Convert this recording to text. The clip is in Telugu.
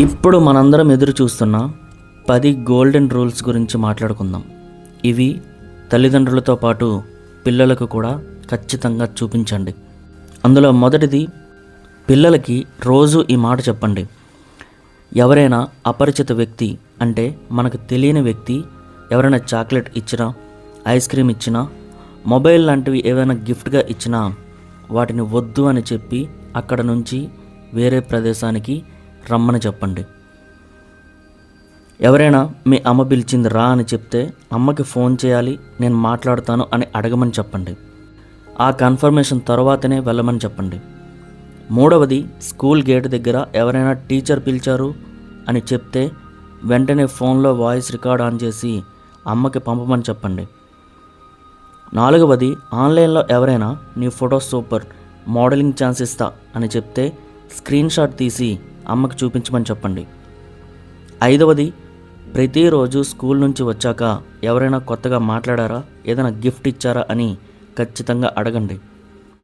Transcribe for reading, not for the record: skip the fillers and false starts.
ఇప్పుడు మనందరం ఎదురు చూస్తున్న 10 గోల్డెన్ రూల్స్ గురించి మాట్లాడుకుందాం. ఇవి తల్లిదండ్రులతో పాటు పిల్లలకు కూడా ఖచ్చితంగా చూపించండి. అందులో మొదటిది, పిల్లలకి రోజు ఈ మాట చెప్పండి. ఎవరైనా అపరిచిత వ్యక్తి అంటే మనకు తెలియని వ్యక్తి ఎవరైనా చాక్లెట్ ఇచ్చినా, ఐస్ క్రీమ్ ఇచ్చినా, మొబైల్ లాంటివి ఏవైనా గిఫ్ట్గా ఇచ్చినా వాటిని వద్దు అని చెప్పి అక్కడ నుంచి వేరే ప్రదేశానికి రమ్మని చెప్పండి. ఎవరైనా మీ అమ్మ పిలిచింది రా అని చెప్తే అమ్మకి ఫోన్ చేయాలి, నేను మాట్లాడతాను అని అడగమని చెప్పండి. ఆ కన్ఫర్మేషన్ తర్వాతనే వెళ్ళమని చెప్పండి. మూడవది, స్కూల్ గేట్ దగ్గర ఎవరైనా టీచర్ పిలిచారు అని చెప్తే వెంటనే ఫోన్లో వాయిస్ రికార్డ్ ఆన్ చేసి అమ్మకి పంపమని చెప్పండి. నాలుగవది, ఆన్లైన్లో ఎవరైనా నీ ఫోటో సూపర్, మోడలింగ్ ఛాన్స్ ఇస్తా అని చెప్తే స్క్రీన్ షాట్ తీసి అమ్మకి చూపించమని చెప్పండి. ఐదవది, ప్రతిరోజు స్కూల్ నుంచి వచ్చాక ఎవరైనా కొత్తగా మాట్లాడారా, ఏదైనా గిఫ్ట్ ఇచ్చారా అని ఖచ్చితంగా అడగండి.